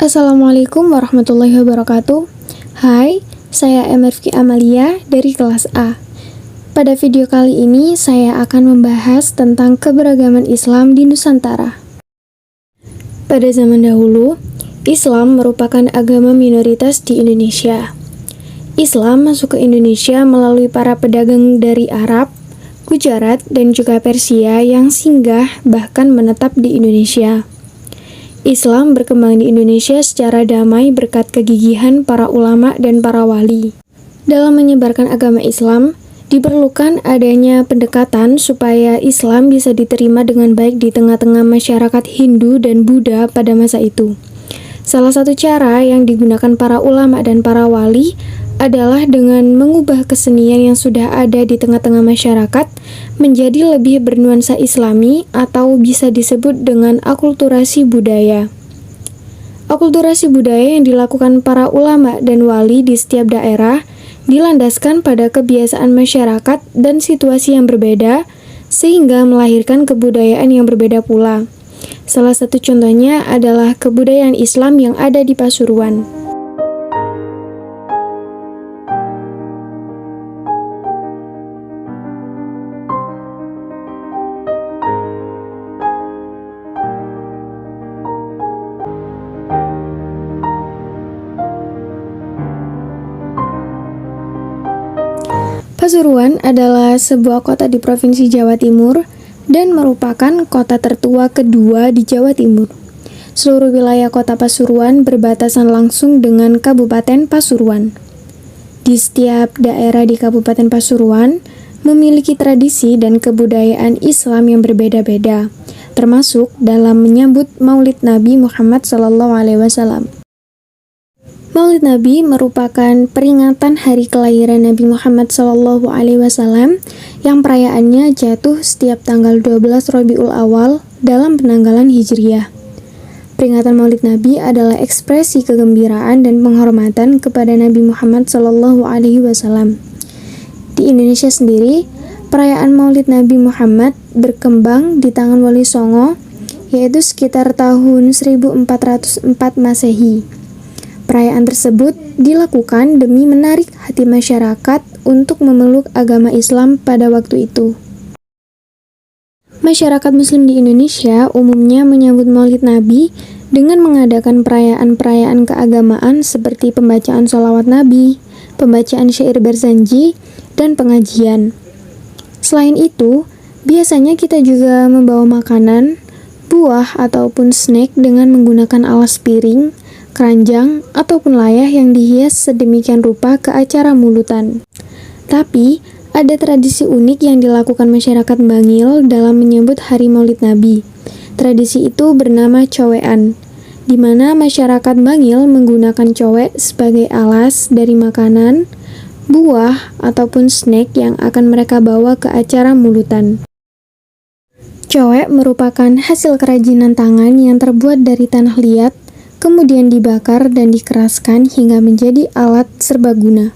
Assalamualaikum warahmatullahi wabarakatuh. Hai, saya MFK Amalia dari kelas A. Pada video kali ini saya akan membahas tentang keberagaman Islam di Nusantara. Pada zaman dahulu, Islam merupakan agama minoritas di Indonesia. Islam masuk ke Indonesia melalui para pedagang dari Arab, Gujarat, dan juga Persia yang singgah bahkan menetap di Indonesia. Islam berkembang di Indonesia secara damai berkat kegigihan para ulama dan para wali. Dalam menyebarkan agama Islam, diperlukan adanya pendekatan supaya Islam bisa diterima dengan baik di tengah-tengah masyarakat Hindu dan Buddha pada masa itu. Salah satu cara yang digunakan para ulama dan para wali adalah dengan mengubah kesenian yang sudah ada di tengah-tengah masyarakat menjadi lebih bernuansa Islami atau bisa disebut dengan akulturasi budaya. Akulturasi budaya yang dilakukan para ulama dan wali di setiap daerah dilandaskan pada kebiasaan masyarakat dan situasi yang berbeda sehingga melahirkan kebudayaan yang berbeda pula. Salah satu contohnya adalah kebudayaan Islam yang ada di Pasuruan. Pasuruan adalah sebuah kota di Provinsi Jawa Timur dan merupakan kota tertua kedua di Jawa Timur. Seluruh wilayah kota Pasuruan berbatasan langsung dengan Kabupaten Pasuruan. Di setiap daerah di Kabupaten Pasuruan memiliki tradisi dan kebudayaan Islam yang berbeda-beda, termasuk dalam menyambut Maulid Nabi Muhammad SAW. Maulid Nabi merupakan peringatan hari kelahiran Nabi Muhammad SAW yang perayaannya jatuh setiap tanggal 12 Rabiul Awal dalam penanggalan Hijriyah. Peringatan Maulid Nabi adalah ekspresi kegembiraan dan penghormatan kepada Nabi Muhammad SAW. Di Indonesia sendiri, perayaan Maulid Nabi Muhammad berkembang di tangan Wali Songo, yaitu sekitar tahun 1404 Masehi. Perayaan tersebut dilakukan demi menarik hati masyarakat untuk memeluk agama Islam pada waktu itu. Masyarakat Muslim di Indonesia umumnya menyambut Maulid Nabi dengan mengadakan perayaan-perayaan keagamaan seperti pembacaan sholawat Nabi, pembacaan syair berzanji, dan pengajian. Selain itu, biasanya kita juga membawa makanan, buah, ataupun snack dengan menggunakan alas piring, keranjang, ataupun layah yang dihias sedemikian rupa ke acara mulutan. Tapi, ada tradisi unik yang dilakukan masyarakat Bangil dalam menyambut Hari Maulid Nabi. Tradisi itu bernama cowean, di mana masyarakat Bangil menggunakan cowek sebagai alas dari makanan, buah, ataupun snack yang akan mereka bawa ke acara mulutan. Cowek merupakan hasil kerajinan tangan yang terbuat dari tanah liat, kemudian dibakar dan dikeraskan hingga menjadi alat serbaguna.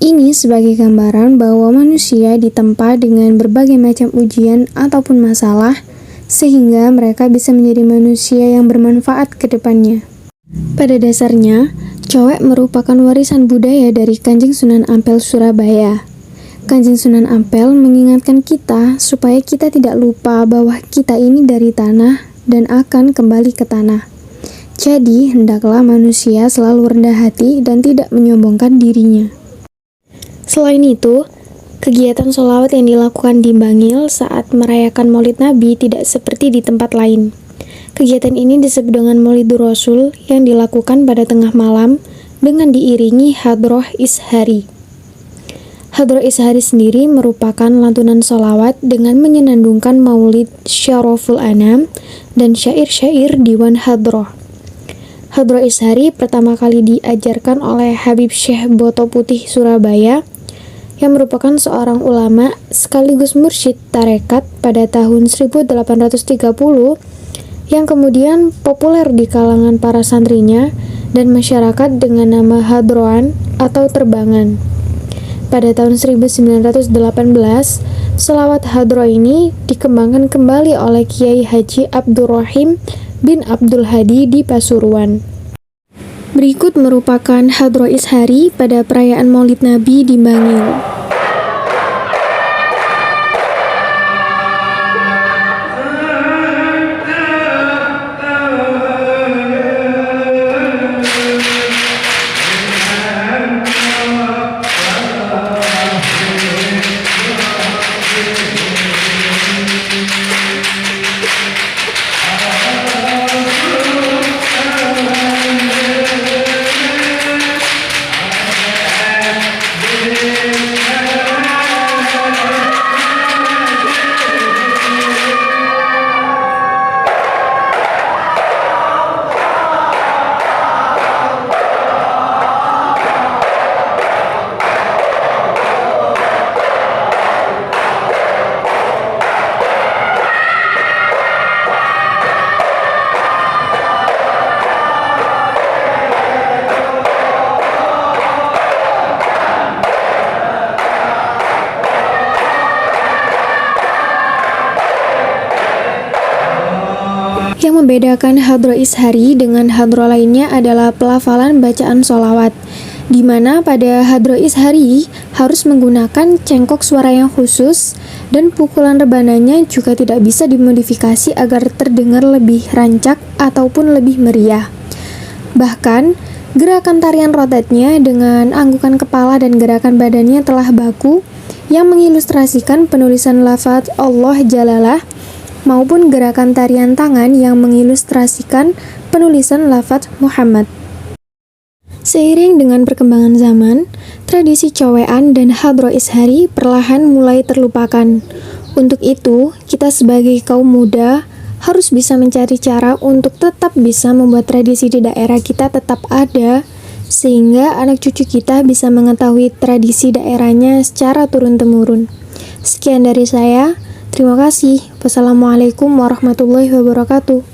Ini sebagai gambaran bahwa manusia ditempa dengan berbagai macam ujian ataupun masalah, sehingga mereka bisa menjadi manusia yang bermanfaat ke depannya. Pada dasarnya, cowek merupakan warisan budaya dari Kanjeng Sunan Ampel Surabaya. Kanjeng Sunan Ampel mengingatkan kita supaya kita tidak lupa bahwa kita ini dari tanah dan akan kembali ke tanah. Jadi, hendaklah manusia selalu rendah hati dan tidak menyombongkan dirinya. Selain itu, kegiatan sholawat yang dilakukan di Bangil saat merayakan Maulid Nabi tidak seperti di tempat lain. Kegiatan ini disebut dengan Maulidur Rasul yang dilakukan pada tengah malam dengan diiringi Hadroh Ishari. Hadroh Ishari sendiri merupakan lantunan sholawat dengan menyenandungkan maulid Syaroful Anam dan syair-syair Diwan Hadroh. Hadroh Ishari pertama kali diajarkan oleh Habib Syekh Boto Putih Surabaya yang merupakan seorang ulama sekaligus mursyid tarekat pada tahun 1830 yang kemudian populer di kalangan para santrinya dan masyarakat dengan nama hadroan atau terbangan. Pada tahun 1918, selawat hadroh ini dikembangkan kembali oleh Kiai Haji Abdurrahim bin Abdul Hadi di Pasuruan. Berikut merupakan Hadroh Ishari pada perayaan Maulid Nabi di Bangil. Yang membedakan Hadroh Ishari dengan hadroh lainnya adalah pelafalan bacaan sholawat, di mana pada Hadroh Ishari harus menggunakan cengkok suara yang khusus dan pukulan rebananya juga tidak bisa dimodifikasi agar terdengar lebih rancak ataupun lebih meriah. Bahkan, gerakan tarian rotatnya dengan anggukan kepala dan gerakan badannya telah baku yang mengilustrasikan penulisan lafaz Allah Jalalah maupun gerakan tarian tangan yang mengilustrasikan penulisan lafaz Muhammad. Seiring dengan perkembangan zaman, tradisi cowean dan Hadroh Ishari perlahan mulai terlupakan. Untuk itu, kita sebagai kaum muda harus bisa mencari cara untuk tetap bisa membuat tradisi di daerah kita tetap ada, sehingga anak cucu kita bisa mengetahui tradisi daerahnya secara turun-temurun. Sekian dari saya. Terima kasih. Wassalamualaikum warahmatullahi wabarakatuh.